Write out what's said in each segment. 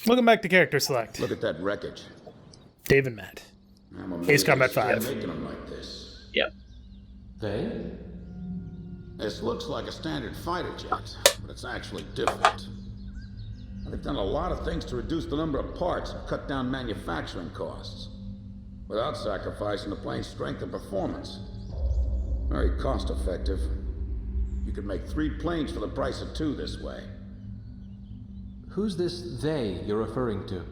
Welcome back to Character Select. Look at that wreckage. Dave and Matt. Ace Combat 5. Making them like this. Yep. They? This looks like a standard fighter jet, but it's actually different. They've done a lot of things to reduce the number of parts and cut down manufacturing costs, without sacrificing the plane's strength and performance. Very cost effective. You could make 3 planes for the price of 2 this way. Who's this they you're referring to?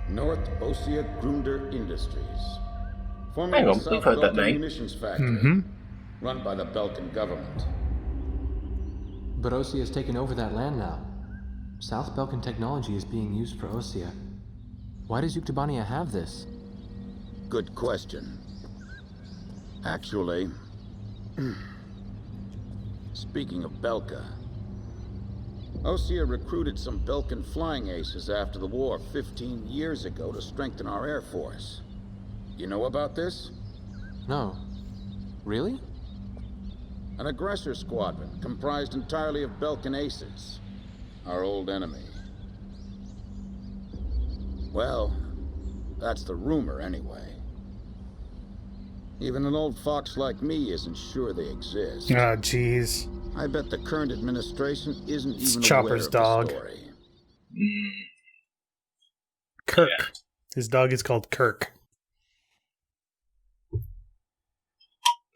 North Ossia Grunder Industries. Hang on, we've heard that name. Munitions factory, run by the Belkan government. But Ossia has taken over that land now. South Belkan technology is being used for Ossia. Why does Yuktobania have this? Good question. Actually, speaking of Belka, Ossia recruited some Belkan flying aces after the war 15 years ago to strengthen our air force. You know about this? No. Really? An aggressor squadron comprised entirely of Belkan aces, our old enemy. Well, that's the rumor anyway. Even an old fox like me isn't sure they exist. Oh, jeez. I bet the current administration isn't even Chopper's aware dog. of the story. Kirk. Yeah. His dog is called Kirk.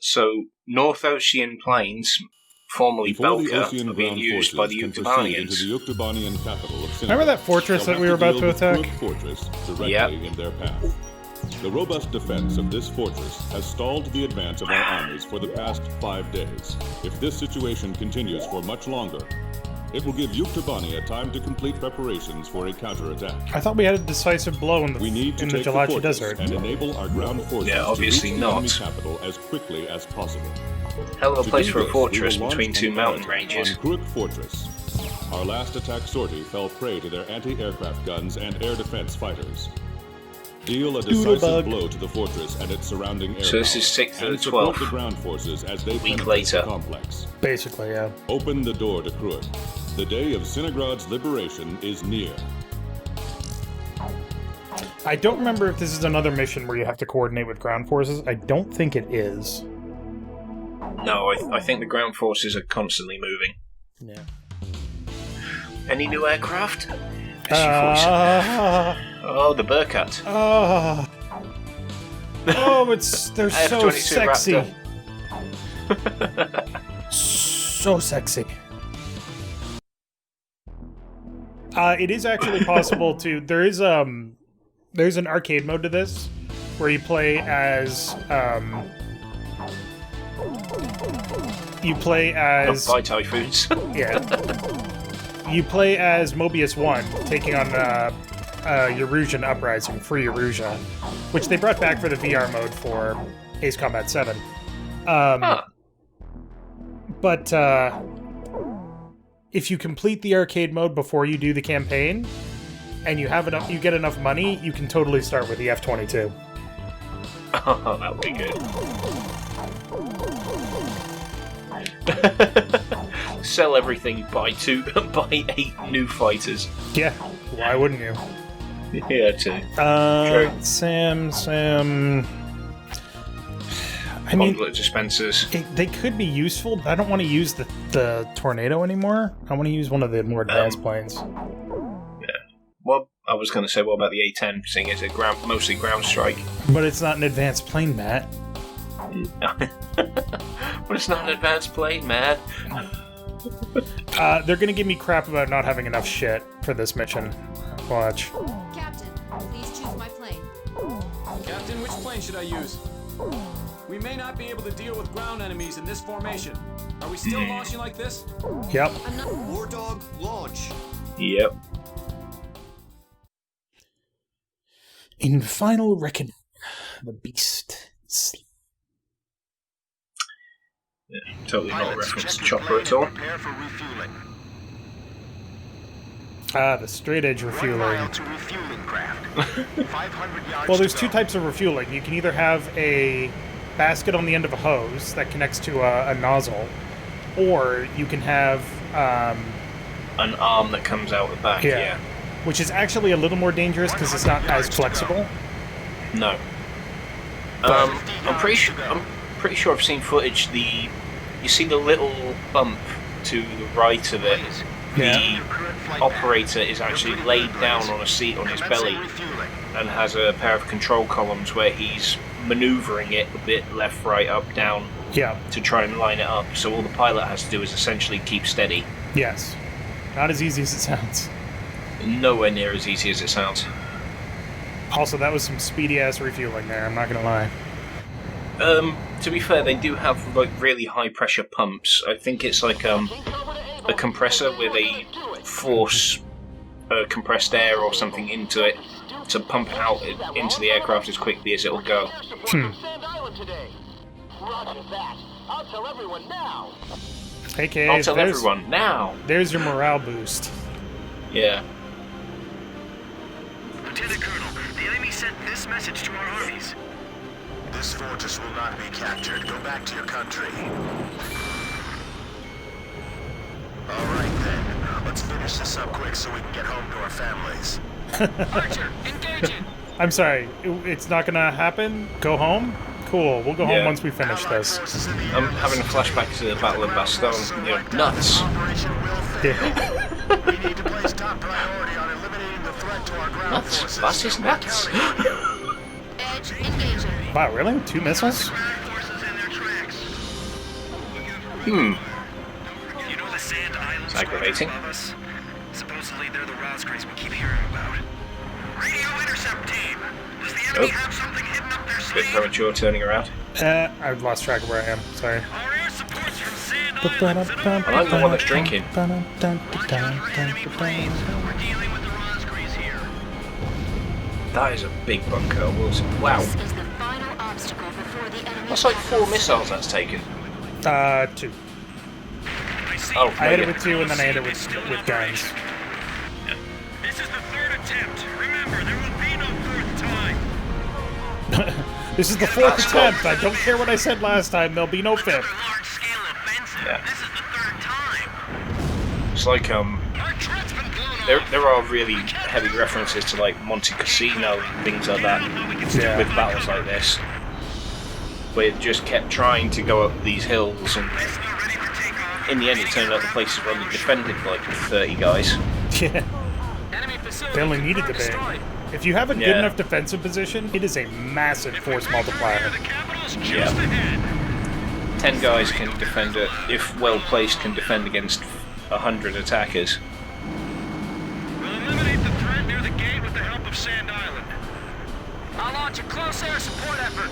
So, North Ocean Plains, formerly Before the Belka, Ocean are being ground used forces by the can proceed Yuktobanians. into the Yuktobanian capital of Remember that fortress that we were about to attack? Fortress directly Yep. in their path. The robust defense of this fortress has stalled the advance of our armies for the past 5 days. If this situation continues for much longer, it will give Yuktobania time to complete preparations for a counterattack. I thought we had a decisive blow in the, We need to in the take the Jalachi fortress Desert. and enable our ground forces Yeah, obviously to reach the enemy not. capital as quickly as possible. Hell of a To place do for a this, fortress we will between launch 2 an mountain attack ranges. On Crook Fortress. Our last attack sortie fell prey to their anti-aircraft guns and air defense fighters. Deal a decisive Doodlebug. blow to the fortress and its surrounding air So this power, is 6th and of the support 12th. the ground forces as they Week penetrate later. the complex. Basically, yeah. Open the door to Crook. The day of Sinigrad's liberation is near. I don't remember if this is another mission where you have to coordinate with ground forces. I don't think it is. No, I think the ground forces are constantly moving. Yeah. Any new aircraft? SU-47. Oh, the Burkat. They're so F-22 sexy. Raptor. So sexy. It is actually possible to. There's an arcade mode to this where you play as By Typhoons. yeah. You play as Mobius 1, taking on Erusian Uprising, Free Erusia, which they brought back for the VR mode for Ace Combat 7. But if you complete the arcade mode before you do the campaign, and you get enough money, you can totally start with the F-22. Oh, that would be good. Sell everything, buy 8 new fighters. Yeah, why wouldn't you? Yeah, too. True. Sam. I mean, Bundle dispensers. they could be useful, but I don't want to use the Tornado anymore. I want to use one of the more advanced planes. Yeah. Well, I was going to say, what about the A-10, seeing it's mostly ground strike? But it's not an advanced plane, Matt. But it's not an advanced plane, man. They're gonna give me crap about not having enough shit for this mission. Watch. Captain, please choose my plane. Captain, which plane should I use? We may not be able to deal with ground enemies in this formation. Are we still launching like this? Yep. Wardog, launch. Yep. In final reckoning, the beast. Yeah, totally not a reference to Chopper at all. Prepare for refueling. The straight edge refueling. To refueling craft. 500 yards Well, there's to two go. types of refueling. You can either have a basket on the end of a hose that connects to a nozzle, or you can have An arm that comes out the back, Yeah. which is actually a little more dangerous because it's not as flexible. No. I'm pretty sure I've seen footage. You see the little bump to the right of it. Yeah. The operator is actually laid down on a seat on his belly and has a pair of control columns where he's maneuvering it a bit left, right, up, down Yeah. to try and line it up. So all the pilot has to do is essentially keep steady. Yes. Not as easy as it sounds. Nowhere near as easy as it sounds. Also, that was some speedy-ass refueling there, I'm not gonna lie. To be fair, they do have like really high pressure pumps. I think it's like a compressor where they force compressed air or something into it to pump out into the aircraft as quickly as it'll go. Hey, Kay, I'll tell everyone now. There's your morale boost. Yeah. Lieutenant Colonel, the enemy sent this message to our armies. This fortress will not be captured. Go back to your country. All right, then. Let's finish this up quick so we can get home to our families. Archer, engaging! I'm sorry, it's not gonna happen? Go home? Cool, we'll go home Yeah. once we finish this. I'm having a flashback to the Battle of Bastogne. You know, nuts. Operation will fail. Yeah. We need to place top priority on eliminating the threat to our ground Nuts. forces. That's just nuts. Edge engaging. Wow, really? 2 missiles? Hmm. You know the sand islands It's aggravating. above us? Supposedly they're the Rosgraves we keep hearing about. Radio intercept team. Does the enemy have something hidden up their Bit sleeve? premature turning around. I've lost track of where I am, sorry. Our air supports from Sand Islands. And I'm the one that's drinking. Watch out for enemy planes. We're dealing with the Rosgraves here. That is a big bunker. Wow. This is the final obstacle before the enemy. That's like 4 missiles that's taken. 2. I see. Oh, I hit it yeah. with 2 and then I hit it with guns. This is the third attempt. Remember, there will be no fourth time. This is the 4th attempt. I don't care what I said last time. There'll be no 5th. Large-scale offensive. Yeah. This is the third time. It's like Our threat's been blown there are really heavy references to like Monte Cassino and things like that Yeah. with battles like this, where it just kept trying to go up these hills, and in the end it turned out the place is only defended by like 30 guys. Yeah. Enemy facility They only needed to be. destroyed. If you have a good Yeah. enough defensive position, it is a massive force multiplier. The capital's just Yeah. ahead. 10 guys can defend it, if well placed, can defend against 100 attackers. We'll eliminate the threat near the gate with the help of Sand Island. I'll launch a close air support effort.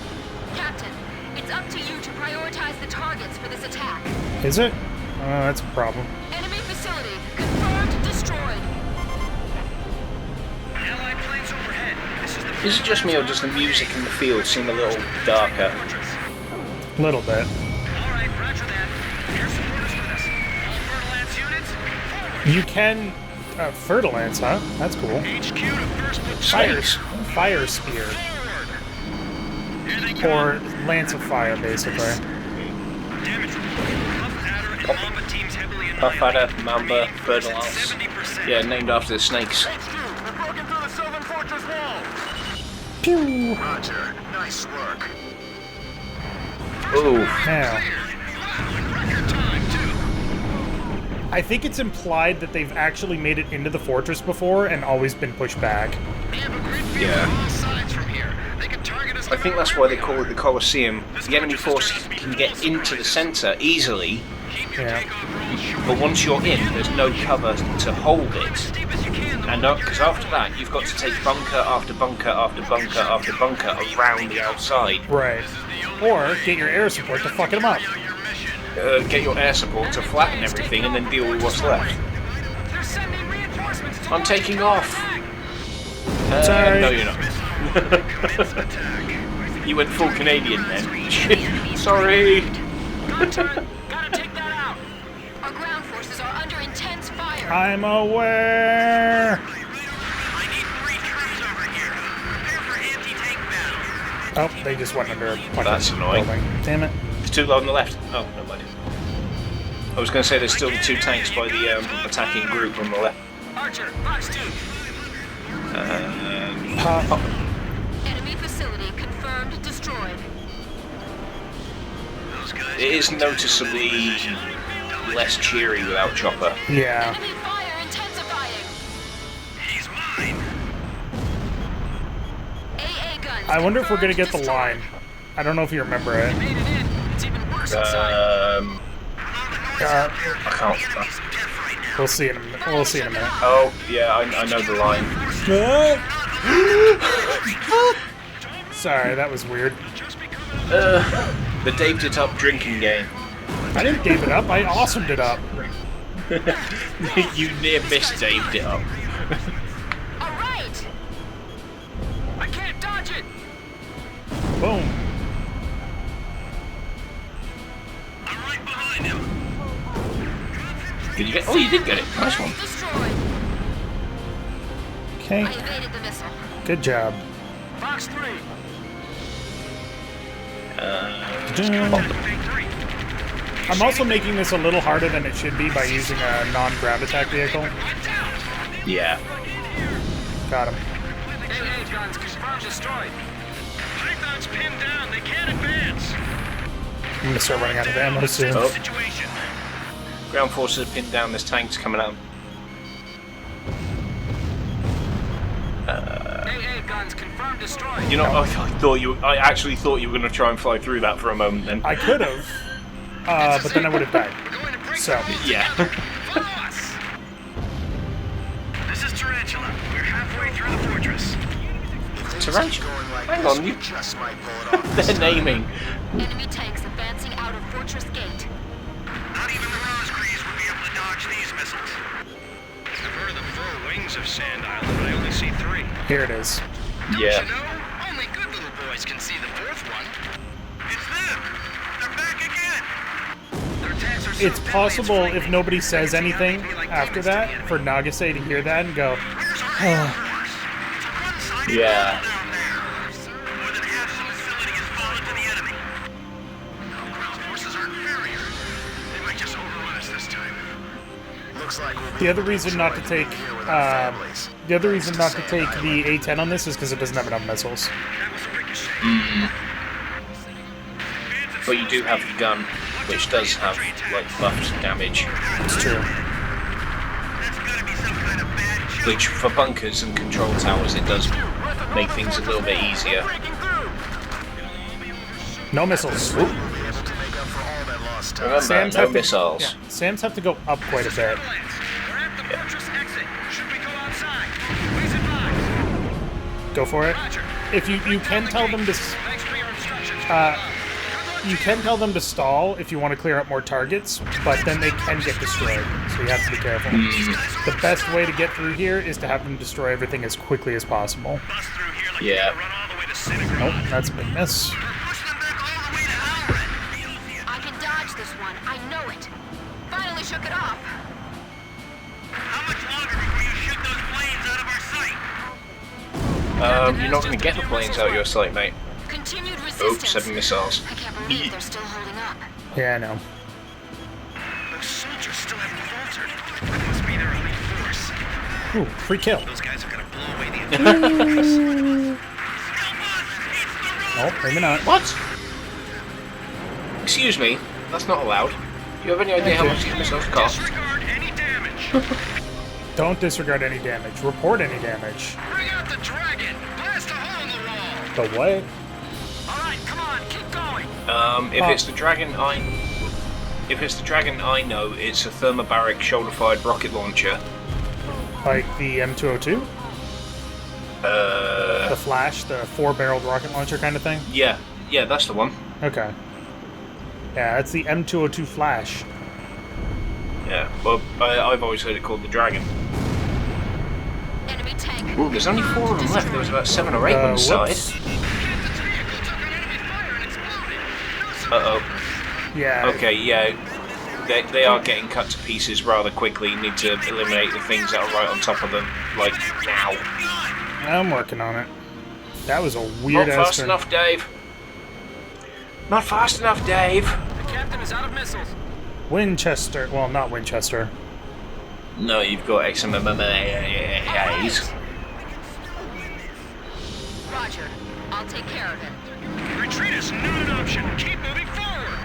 Captain, it's up to you to prioritize the targets for this attack. Is it? That's a problem. Enemy facility confirmed destroyed. Allied planes overhead. Is it just me, or does the music in the field seem a little darker? A little bit. All right, roger that. Air support is with us. All Fertilance units, forward. You can fertilance, huh? That's cool. HQ to first platoon. Fire spear. Forward. Here they come. Or lance of fire, basically. Damage report. Puff Adder and Mamba teams heavily Puff Adder, annihilated. Mamba, Remaining force at Fertilance. 70%. Yeah, named after the snakes. HQ, we're broken through the southern fortress wall. Pew! Roger. Nice work. Ooh. Now, Record time, too. I think it's implied that they've actually made it into the fortress before and always been pushed back. They have a grid view Yeah. on all sides from here. They can target us. I think that's why they call it the Colosseum. The enemy force can get into the centre easily, Keep your Yeah. takeoff roll short. but once you're in, there's no cover to hold it. Steep as you can, though. And because after that, you've got to take bunker after bunker after bunker after bunker around the outside. Right. Or get your air support to fuck them up. Your mission. Get your air support to flatten everything and then deal with what's left. They're sending reinforcements to I'm taking off. Sorry. No, you're not. Commence attack. You went full Canadian then. Sorry. Gun turret. Gotta take that out. Our ground forces are under intense fire. I'm aware. I need 3 troops over here. Prepare for anti-tank battle. Oh, they just went under a fucking That's annoying. building. Damn it. There's 2 on the left. Oh, never mind. I was going to say there's still the 2 tanks by the attacking group on the left. Archer, Fox 2. Enemy facility confirmed destroyed. It is noticeably less cheery without Chopper. Yeah. Enemy fire intensifying. He's mine. AA guns. I wonder if we're gonna get the destroyed. line. I don't know if you remember it. Made it in. It's even worse inside. I can't. We'll see in a minute. We'll see in a minute. Oh, yeah, I know the line. Sorry, that was weird. The Daved It Up drinking game. I didn't Dave it up. I awesomed it up. You near missed Daved It Up. All right. I can't dodge it. Boom. I'm right behind him. Did you get? Oh, you did get it. Nice one. Destroyed. Okay. I evaded the missile. Good job. Box 3. I'm also making this a little harder than it should be by using a non-grab attack vehicle. Yeah. Got him. AA guns confirmed destroyed. Python's pinned down. They can't advance. I'm gonna start running out of ammo soon. Oh. Situation. Ground forces have pinned down. This tank's coming out. AA guns confirmed destroyed. You know, I actually thought you were going to try and fly through that for a moment. Then. I could have, but then I would have died. So, Yeah. Boss. This is Tarantula. We're halfway through the fortress. Tarantula. Hang on, you. They're naming. Enemy tanks advancing out of Fortress Gate. Not even the Rosecrees would be able to dodge these missiles. I've heard of the 4 wings of Sand Island, but I only see 3. here it is. Yeah. You know, only good little boys can see the 4th one. It's them. They're back again. Their tanks are so It's possible if nobody says anything after that for Nagase to hear that and go, Where's our air force? It's a one-sided Yeah. battle down there. More than half the facility has fallen to the enemy. Ground forces are inferior. They might just overrun us this time. Looks like we'll be the other reason not to take the A10 on this is because it doesn't have enough missiles. That was a ricochet. But you do have the gun, which does have like buffed damage, It's true. That's gotta be some kind of bad joke. which for bunkers and control towers it does make things a little bit easier. Breaking through. No missiles. Remember, Sam's no have to, missiles. yeah, Sam's have to go up quite a bit. We're at the fortress exit. Should we go outside? Please advise. Go for it. Roger. If you can tell them to Thanks for your instructions. you can tell them to stall if you want to clear up more targets, but then they can get destroyed, so you have to be careful. The best way to get through here is to have them destroy everything as quickly as possible. Bust through here like Yeah. we're gonna run all the way to Synagron. Nope, that's a big miss. We're pushing them back all the way to Alred. I can dodge this one. I know it. Finally shook it off. How much longer before you shoot those planes out of our sight? You're not going to get the planes out of your sight, mate. Continued Oh, resistance. 7 missiles. I can't believe they're still holding up. Yeah, I know. Those soldiers still haven't faltered. That must be their elite force. Ooh, free kill. Those guys are gonna blow away the entire fortress. Oh, maybe not. What? Excuse me, that's not allowed. Do you have any idea how much these missiles cost? Disregard any damage. Don't disregard any damage. Report any damage. Bring out the dragon. Blast a hole in the wall. The what? All right, come on, keep going. If it's the dragon I know, it's a thermobaric shoulder-fired rocket launcher. Like the M202? The Flash, the 4-barreled rocket launcher kind of thing? Yeah, that's the one. Okay. Yeah, that's the M202 Flash. Yeah, well, I've always heard it called the dragon. Enemy tank. Ooh, there's only 4 of them left. There was about 7 or 8 on the side. Whoops. Uh-oh. Yeah. Okay, yeah. They are getting cut to pieces rather quickly. You need to eliminate the things that are right on top of them, like now. I'm working on it. That was a Not weird ass fast turn. enough, Dave. Not fast enough, Dave. The captain is out of missiles. Winchester. Well, not Winchester. No, you've got XMMAs. Roger. I'll take care of it. Retreat is not an option. Keep moving forward.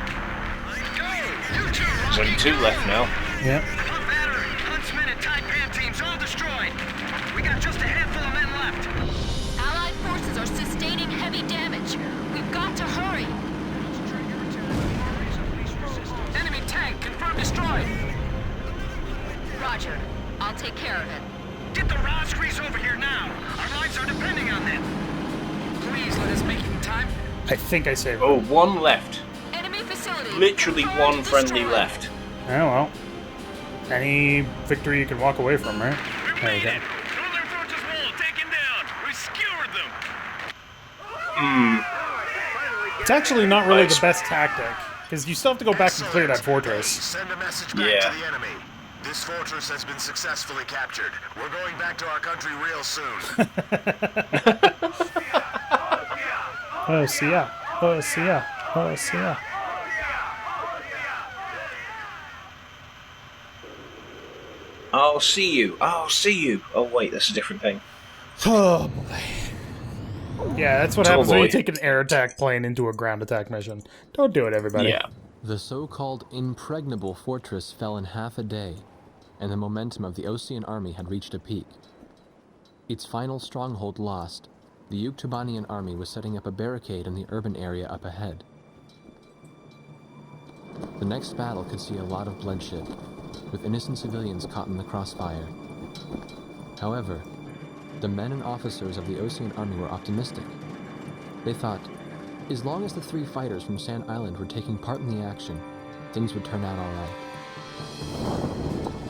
Go! You two, There's only 2 left now. Yep. Pump battery, huntsman, and Taipan teams all destroyed. We got just a handful of men left. Allied forces are sustaining heavy damage. We've got to hurry. Enemy tank confirmed destroyed. Roger. I'll take care of it. Get the Rosgrees over here now. Our lives are depending on them. Please let us make it in time. I think I saved it. Oh, 1 left. Enemy facility. Literally confirmed 1 friendly destroyed. left. Oh, well. Any victory you can walk away from, right? We There we made go. it. Northern Fortress Wall taken down. We skewered them. It's actually not really the best tactic, because you still have to go back and clear that fortress. Send a message back Yeah. to the enemy. This fortress has been successfully captured. We're going back to our country real soon. Oh, see ya. Oh, see ya. Oh, see ya. I'll see you. I'll see you. Oh, wait, that's a different thing. Oh, boy. Yeah, that's what Oh, happens when you boy. take an air attack plane into a ground attack mission. Don't do it, everybody. Yeah. The so-called impregnable fortress fell in half a day, and the momentum of the Osean army had reached a peak. Its final stronghold lost, the Yuktubanian army was setting up a barricade in the urban area up ahead. The next battle could see a lot of bloodshed, with innocent civilians caught in the crossfire. However, the men and officers of the Osean army were optimistic. They thought, as long as the 3 fighters from Sand Island were taking part in the action, things would turn out all right.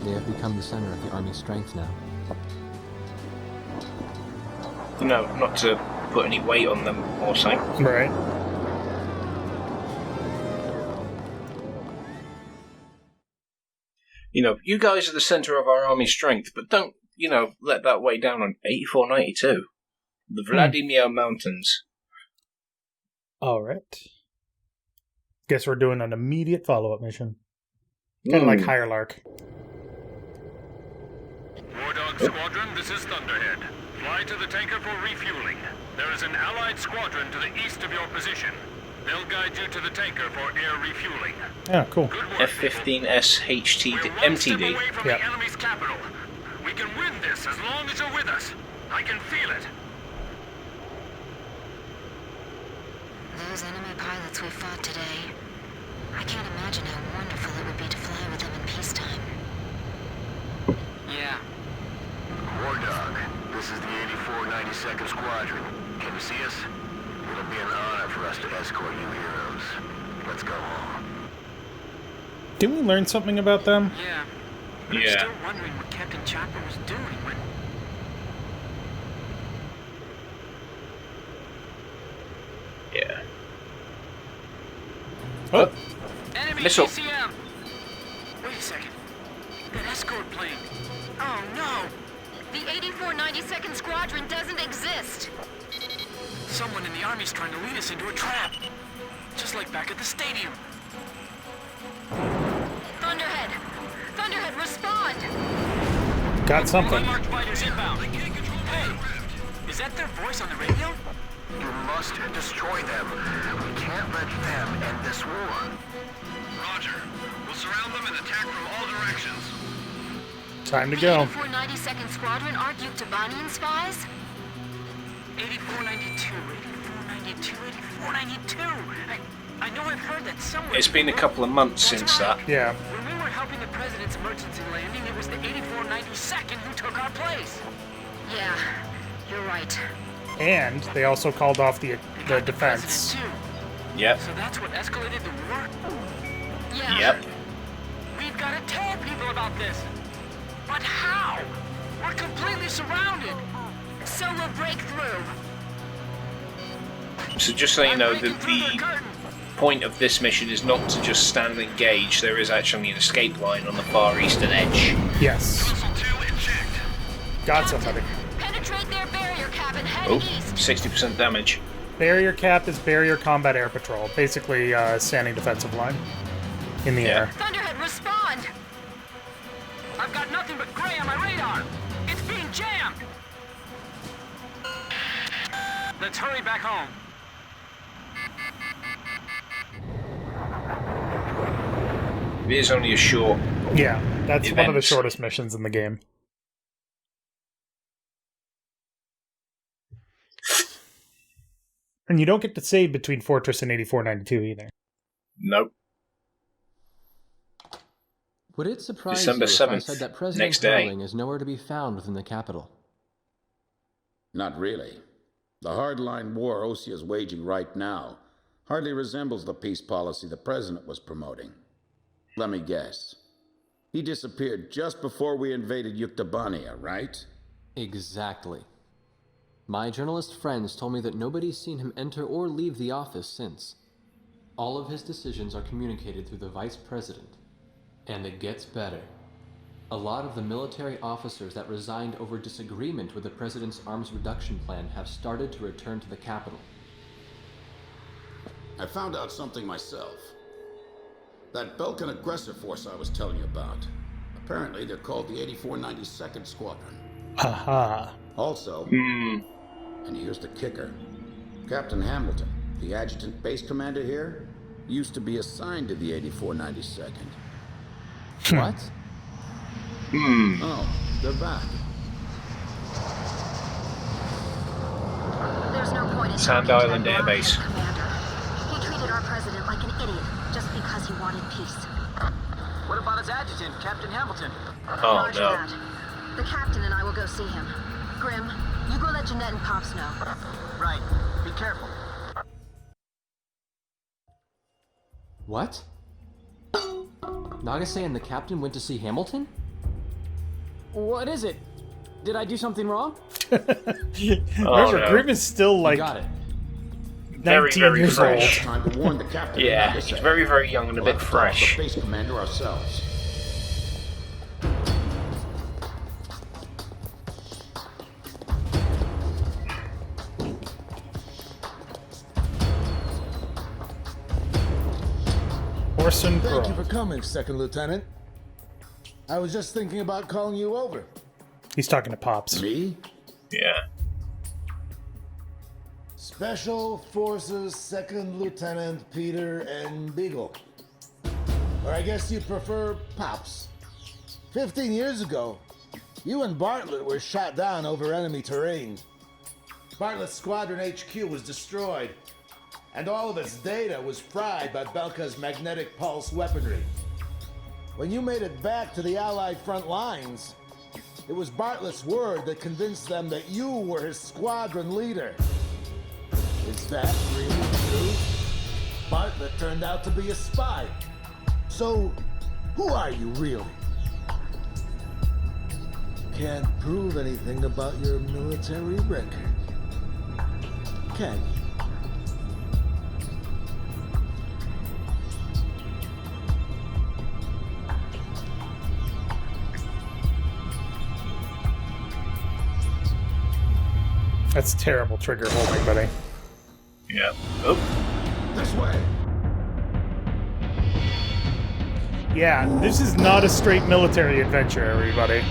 They have become the center of the army's strength now. You know, not to put any weight on them or something. Right. You know, you guys are the center of our army's strength, but don't, you know, let that weigh down on 8492. The Vladimir Mountains. Alright. Guess we're doing an immediate follow-up mission. Kind of like Higher Lark. Wardog Squadron, this is Thunderhead. Fly to the tanker for refueling. There is an allied squadron to the east of your position. They'll guide you to the tanker for air refueling. Yeah, cool. Good work. F-15S We're one step MTD. away from Yep. the enemy's capital. We can win this as long as you're with us. I can feel it. Those enemy pilots we fought today. I can't imagine how wonderful it would be to fly with them in peacetime. Yeah. Wardog, this is the 8492nd Squadron. Can you see us? It'll be an honor for us to escort you heroes. Let's go home. Didn't we learn something about them? Yeah. But Yeah. I'm still wondering what Captain Chopper was doing when... Yeah. Oh, Enemy Missile. ECM! Wait a second. That escort plane. Oh no! The 8492nd Squadron doesn't exist. Someone in the army's trying to lead us into a trap. Just like back at the stadium. Thunderhead! Thunderhead, respond! got something. Unmarked fighters inbound. Hey! Is that their voice on the radio? You must destroy them. We can't let them end this war. Roger. We'll surround them and attack from all directions. Time to go. 8492nd Squadron aren't Yuktubanian spies? 8492, 8492, 8492. I know I've heard that somewhere. It's been a couple of months since that. Yeah. When we were helping the president's emergency landing, it was the 8492nd who took our place. Yeah, you're right. And they also called off the Got defense. president, too. Yep. So that's what escalated the war? Yeah. Yep. We've got to tell people about this. But how? We're completely surrounded. So we'll break through. So just so you know, I'm breaking through their the curtain. point of this mission is not to just stand and engage. There is actually an escape line on the far eastern edge. Yes. Console 2 inject. Got somebody. Penetrate their barrier cap and head Oh, east. 60% damage. Barrier cap is barrier combat air patrol. Basically, standing defensive line in the air. Thunderhead, respond! I've got nothing but gray on my radar. It's being jammed. Let's hurry back home. It is only a short. Yeah, that's one of the Events. shortest missions in the game. And you don't get to save between Fortress and 8492 either. Nope. Would it surprise December you if I 7th, said that President next day. Hurling is nowhere to be found within the capital? Not really. The hardline war Osea is waging right now hardly resembles the peace policy the president was promoting. Let me guess. He disappeared just before we invaded Yuktobania, right? Exactly. My journalist friends told me that nobody's seen him enter or leave the office since. All of his decisions are communicated through the vice president. And it gets better. A lot of the military officers that resigned over disagreement with the president's arms reduction plan have started to return to the capital. I found out something myself. That Belkan aggressor force I was telling you about. Apparently they're called the 8492nd Squadron. Haha. Also, and here's the kicker. Captain Hamilton, the adjutant base commander here, used to be assigned to the 8492nd. What? Oh, they're back. There's no point in Sand talking to Island that Air Base. Thunderhead commander. He treated our president like an idiot just because he wanted peace. What about his adjutant, Captain Hamilton? Oh Roger no. that. The captain and I will go see him. Grim, you go let Jeanette and Pops know. Right. Be careful. What? Nagase and the captain went to see Hamilton? What is it? Did I do something wrong? Remember, no. Grim is still You like got it. 19 very years fresh. old. Time to warn the captain. Yeah, like I he's said. very, very young and a We'll bit have to talk to fresh. the base commander ourselves. Orson Thank you Pearl. for coming, Second Lieutenant. I was just thinking about calling you over. He's talking to Pops. Me? Yeah. Special Forces Second Lieutenant Peter and Beagle. Or I guess you prefer Pops. 15 years ago, you and Bartlett were shot down over enemy terrain. Bartlett's Squadron HQ was destroyed, and all of its data was fried by Belka's magnetic pulse weaponry. When you made it back to the Allied front lines, it was Bartlett's word that convinced them that you were his squadron leader. Is that really true? Bartlett turned out to be a spy. So, who are you really? Can't prove anything about your military record, can you? That's terrible trigger holding, buddy. Yeah. Oh. This way! Yeah, this is not a straight military adventure, everybody.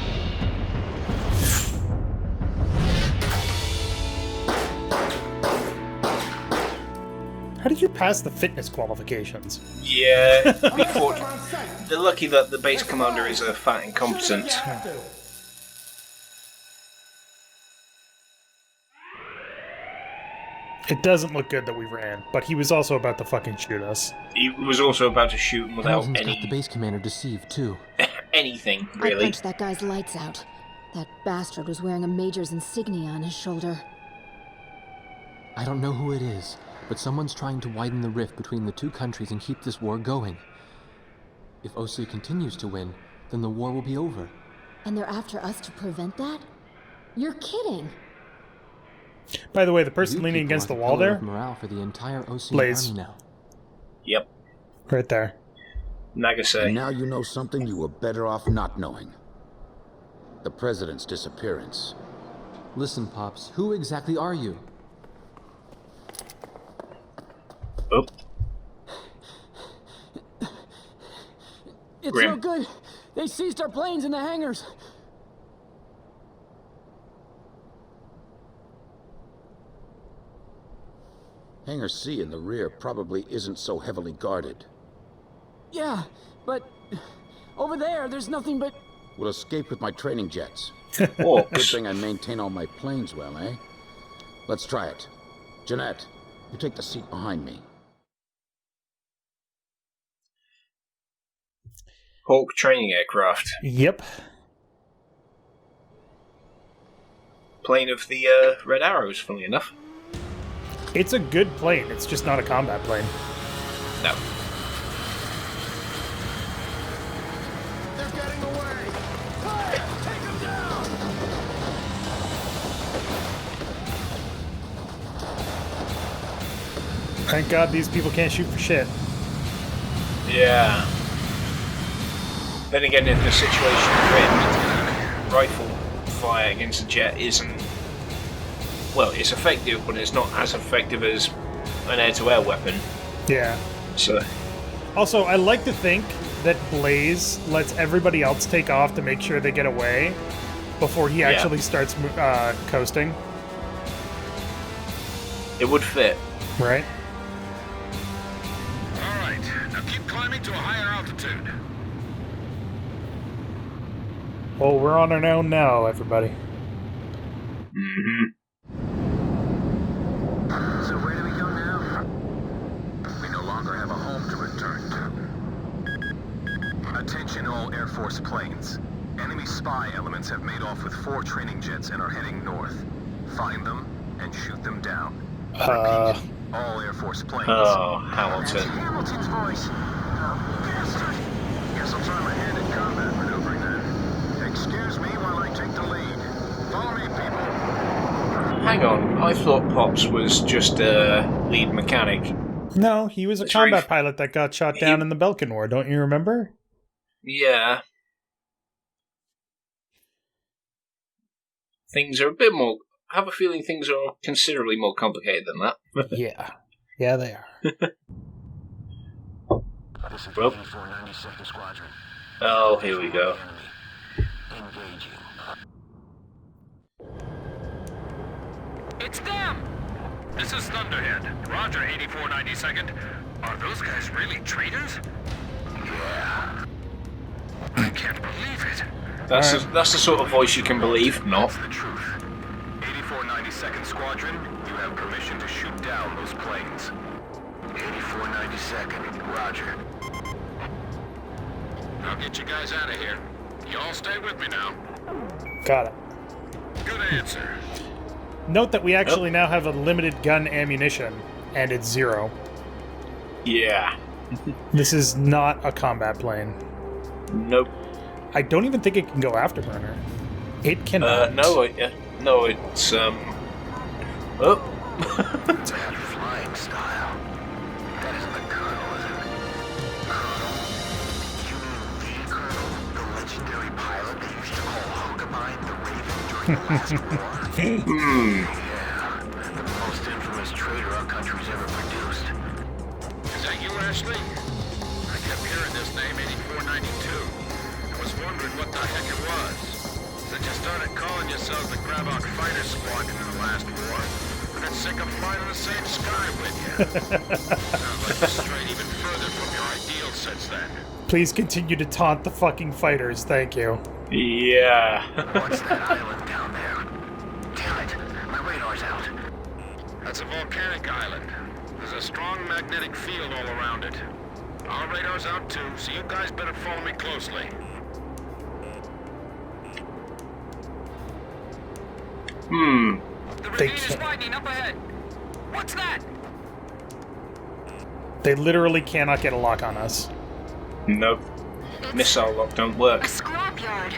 How did you pass the fitness qualifications? Yeah. Before, they're lucky that the base commander is a fat incompetent. It doesn't look good that we ran, but he was also about to fucking shoot us. He was also about to shoot him without Hamilton's got the any base commander deceived, too. anything I really. punched that guy's lights out. That bastard was wearing a major's insignia on his shoulder. I don't know who it is, but someone's trying to widen the rift between the two countries and keep this war going. If Osea continues to win, then the war will be over. And they're after us to prevent that? You're kidding. By the way, the person You leaning people against are the wall pillar there, of morale for the entire Osea Blaze. army now. Yep. right there. And Nagase. now you know something you were better off not knowing. The president's disappearance. Listen, Pops, who exactly are you? Oh. It's Grim. no good. They seized our planes in the hangars. Hangar C in the rear probably isn't so heavily guarded. Yeah, but over there's nothing but... We'll escape with my training jets. Orcs. Good thing I maintain all my planes well, eh? Let's try it. Jeanette, you take the seat behind me. Hawk training aircraft. Yep. Plane of the Red Arrows, funnily enough. It's a good plane. It's just not a combat plane. No. They're getting away! Fire! Take them down! Thank God these people can't shoot for shit. Yeah. Then again, in the situation we're in, rifle fire against a jet isn't... Well, it's effective, but it's not as effective as an air-to-air weapon. Yeah. So... Also, I like to think that Blaze lets everybody else take off to make sure they get away before he actually starts coasting. It would fit. Right? Alright, now keep climbing to a higher altitude. Well, we're on our own now, everybody. Mm-hmm. So where do we go now? We no longer have a home to return to. Attention all Air Force planes. Enemy spy elements have made off with 4 training jets and are heading north. Find them and shoot them down. Repeat, all Air Force planes. Oh, Hamilton. Hamilton's voice. Bastard. Guess I'll try my hand at combat maneuvering then. Excuse me while I take the lead. Follow me, people. Hang on, I thought Pops was just a lead mechanic. No, he was a It's combat really- pilot that got shot down in the Belkin War, don't you remember? Yeah. Things are a bit more... I have a feeling things are considerably more complicated than that. Yeah. Yeah, they are. This is Well. 8492nd Squadron. Oh, here we go. Engaging. It's them! This is Thunderhead. Roger, 8492nd. Are those guys really traitors? Yeah. I can't believe it. That's the sort of voice you can believe, not. That's the truth. 8492nd Squadron, you have permission to shoot down those planes. 8492nd, Roger. I'll get you guys out of here. You all stay with me now. Got it. Good answer. Note that we actually now have a limited gun ammunition, and it's 0. Yeah. This is not a combat plane. Nope. I don't even think it can go afterburner. It cannot. No, it's, Oh. That flying style. That isn't the Colonel, is it? Colonel? You mean the Colonel? The legendary pilot they used to call Hogabine the Raven during the last war? Yeah, the most infamous traitor our country's ever produced. Is that you, Ashley? I kept hearing this name 8492. I was wondering what the heck it was. Since you started calling yourselves the Gravok Fighter Squadron in the last war, I've been sick of flying in the same sky with you. Sounds like you've strayed even further from your ideals since then. Please continue to taunt the fucking fighters, thank you. Yeah. What's that island down there? Damn it, my radar's out. That's a volcanic island. There's a strong magnetic field all around it. Our radar's out too, so you guys better follow me closely. The They ravine is can't- widening up ahead. What's that? They literally cannot get a lock on us. Nope. Missile lock don't work. A scrapyard.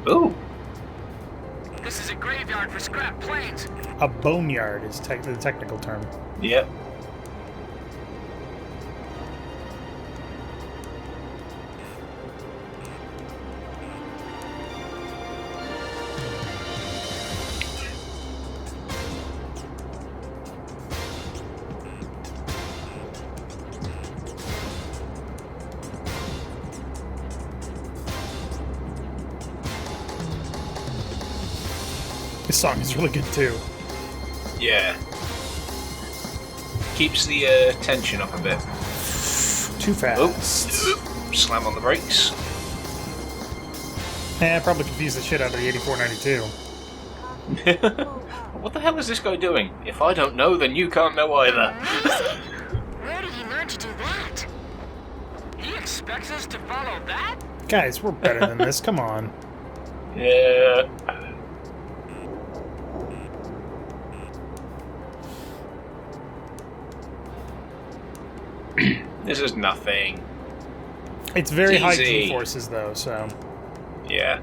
Ooh. This is a graveyard for scrap planes. A boneyard is the technical term. Yep. This song is really good too. Yeah. Keeps the tension up a bit. Too fast. Slam on the brakes. I probably confused the shit out of the 8492. What the hell is this guy doing? If I don't know, then you can't know either. Where did he learn to do that? He expects us to follow that? Guys, we're better than this. Come on. Yeah. This is nothing. It's very high easy. G-forces, though, so... Yeah.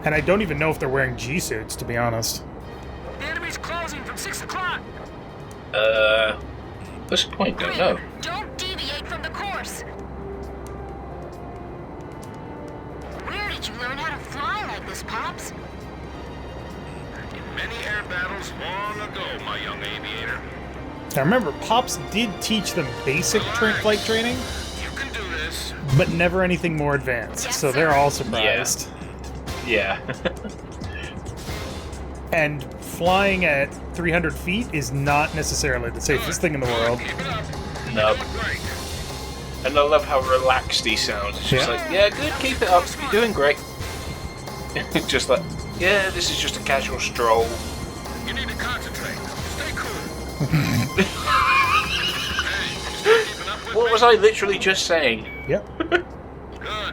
And I don't even know if they're wearing G-suits, to be honest. The enemy's closing from 6 o'clock. What's the point? Don't know. Don't deviate from the course. Where did you learn how to fly like this, Pops? In many air battles long ago, my young aviator. Now remember, Pops did teach them basic flight training, You can do this. but never anything more advanced, Yes, so sir. they're all surprised. Yeah. And flying at 300 feet is not necessarily the safest thing in the world. Keep it up. No. Doing great. And I love how relaxed he sounds. It's just Yeah. like, yeah, good, keep it up. You're doing great. Just like, yeah, this is just a casual stroll. You need to concentrate. Stay cool. Hey, you still keeping up with What me? was I literally just saying? Yep. Good,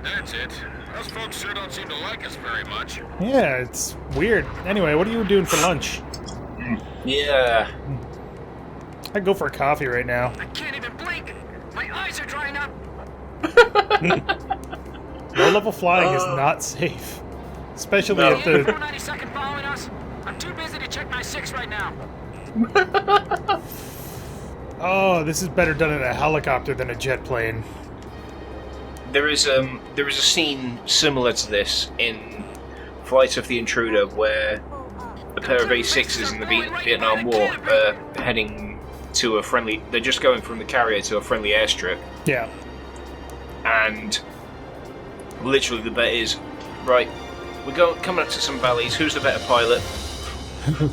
that's it. Those folks sure don't seem to like us very much. Yeah, it's weird. Anyway, what are you doing for lunch? Yeah. I'd go for a coffee right now. I can't even blink. My eyes are drying up. Low-level flying is not safe. Especially No. at the... 492nd following us. I'm too busy to check my 6 right now. Oh, this is better done in a helicopter than a jet plane. There is a scene similar to this in Flight of the Intruder where a pair of A6s in the Vietnam War are heading to a friendly... They're just going from the carrier to a friendly airstrip, Yeah. and literally the bet is, right, we're coming up to some valleys, who's the better pilot?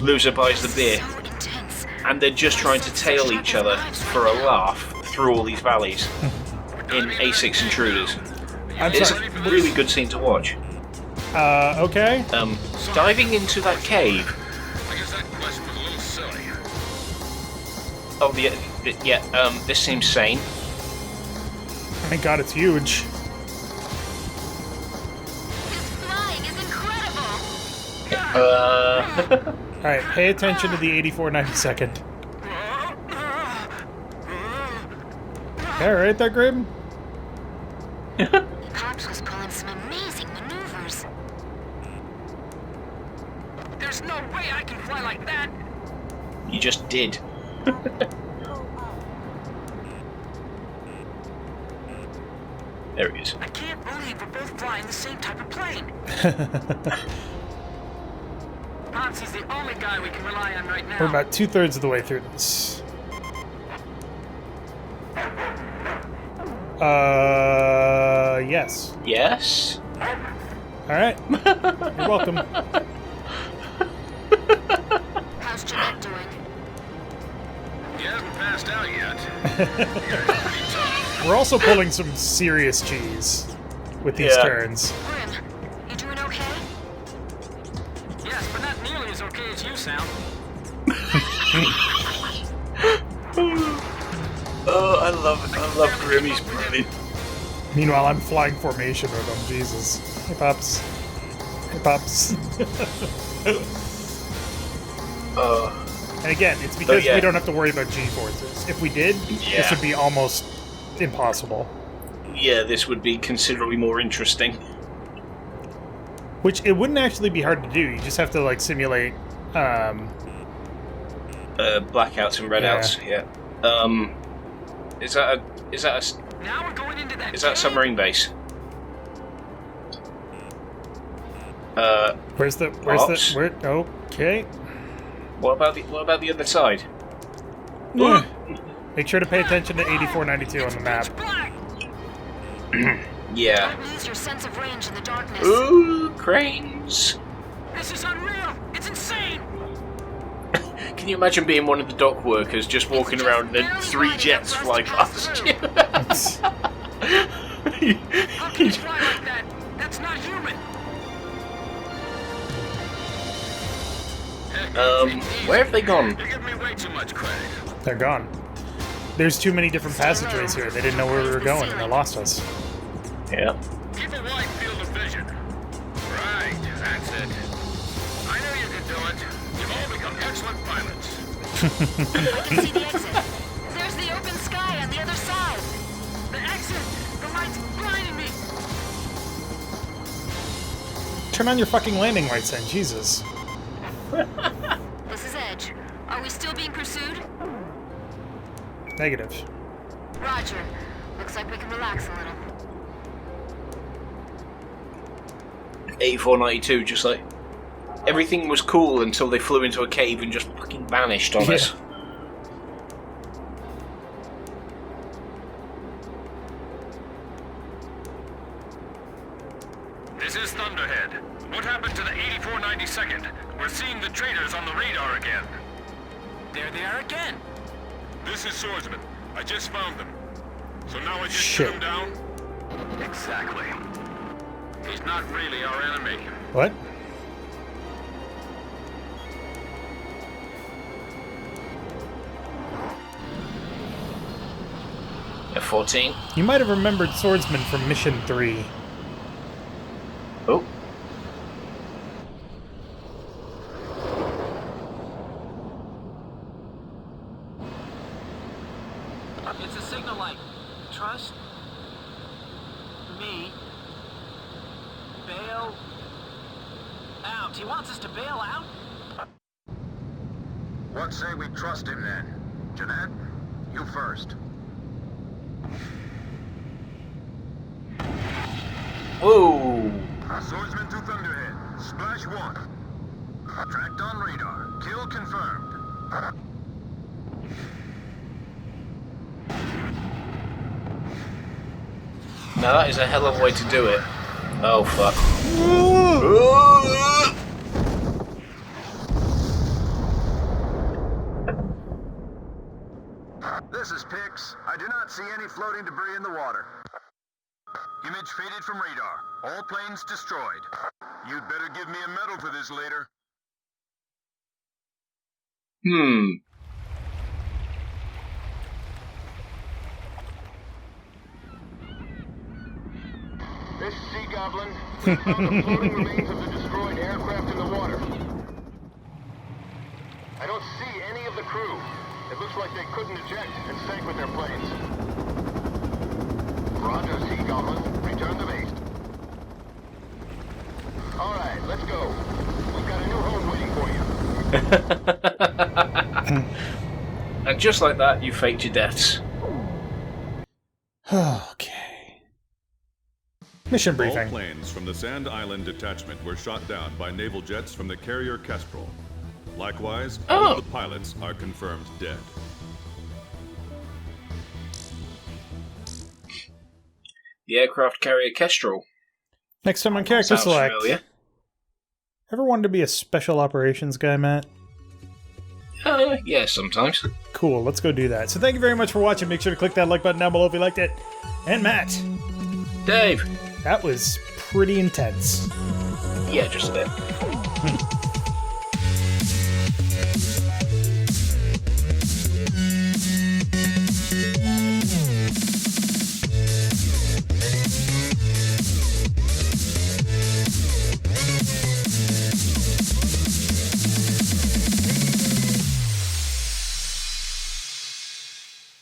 Loser buys the beer. So intense. And they're just trying to tail each other for a laugh through all these valleys in A6 Intruders. I'm It's sorry. a really good scene to watch. Okay. Diving into that cave. I guess that question was a little silly. Oh, this seems sane. Thank God it's huge. This flying is incredible. Alright, pay attention to the 8492nd. Alright there, Grim? Pops was pulling some amazing maneuvers. There's no way I can fly like that. You just did. There he is. I can't believe we're both flying the same type of plane. Pops is the only guy we can rely on right now. We're about 2/3 of the way through this. Yes. Yes? Alright. You're welcome. How's Jeanette doing? He hasn't passed out yet. Pretty tough. We're also pulling some serious cheese with these Yeah. turns. Grim, you doing okay? Yes, but not nearly as okay as you sound. Oh, I love Grim, he's brilliant. Meanwhile, I'm flying formation with them. Jesus. Hey, Pops. Hey, Pops. And again, it's because yeah. we don't have to worry about G-forces. If we did, this Yeah. would be almost impossible. Yeah, this would be considerably more interesting. Which, it wouldn't actually be hard to do. You just have to, like, simulate, Blackouts and redouts, yeah. Is that Now we're going into that. a submarine base? where's the, Pops? okay. What about the other side? Yeah. Make sure to pay attention to 8492 on the map. Black. Yeah. Don't lose your sense of range in the darkness. Ooh, cranes. This is unreal. It's insane. Can you imagine being one of the dock workers just walking around and then 3 jets fly past you? How can you fly like that? That's not human. Where have they gone? You give me way too much credit. They're gone. There's too many different passageways here. They didn't know where we were going, and they lost us. Yeah. Keep a wide field of vision. Right, that's it. I knew you could do it. You've all become excellent pilots. I can see the exit. There's the open sky on the other side. The exit! The light's blinding me! Turn on your fucking landing lights then, Jesus. This is Edge. Are we still being pursued? Negative. Roger. Looks like we can relax a little. 8492, just like... Everything was cool until they flew into a cave and just fucking vanished on us. This is Thunderhead. What happened to the 8492nd? We're seeing the traitors on the radar again. There they are again. This is Swordsman. I just found them. So now I just shoot him down? Exactly. He's not really our enemy. What? F-14. You might have remembered Swordsman from Mission 3. Oh. It's a signal light. Trust me. Bail out. He wants us to bail out? What say we trust him then? Jeanette, you first. Whoa! Swordsman to Thunderhead. Splash 1. Tracked on radar. Kill confirmed. Now that is a hell of a way to do it. Oh fuck. This is Pix. I do not see any floating debris in the water. Image faded from radar. All planes destroyed. You'd better give me a medal for this later. This is Sea Goblin. We found the floating remains of the destroyed aircraft in the water. I don't see any of the crew. It looks like they couldn't eject and sank with their planes. Roger, Sea Goblin. Return to base. All right, let's go. We've got a new home waiting for you. And just like that, you faked your deaths. Okay. Mission All briefing. planes from the Sand Island detachment were shot down by naval jets from the carrier Kestrel. Likewise, all of the pilots are confirmed dead. The aircraft carrier Kestrel. Next time on Character Sounds Select. familiar. Ever wanted to be a special operations guy, Matt? Yeah, sometimes. Cool, let's go do that. So thank you very much for watching. Make sure to click that like button down below if you liked it. And Matt. Dave. That was pretty intense. Yeah, just a bit.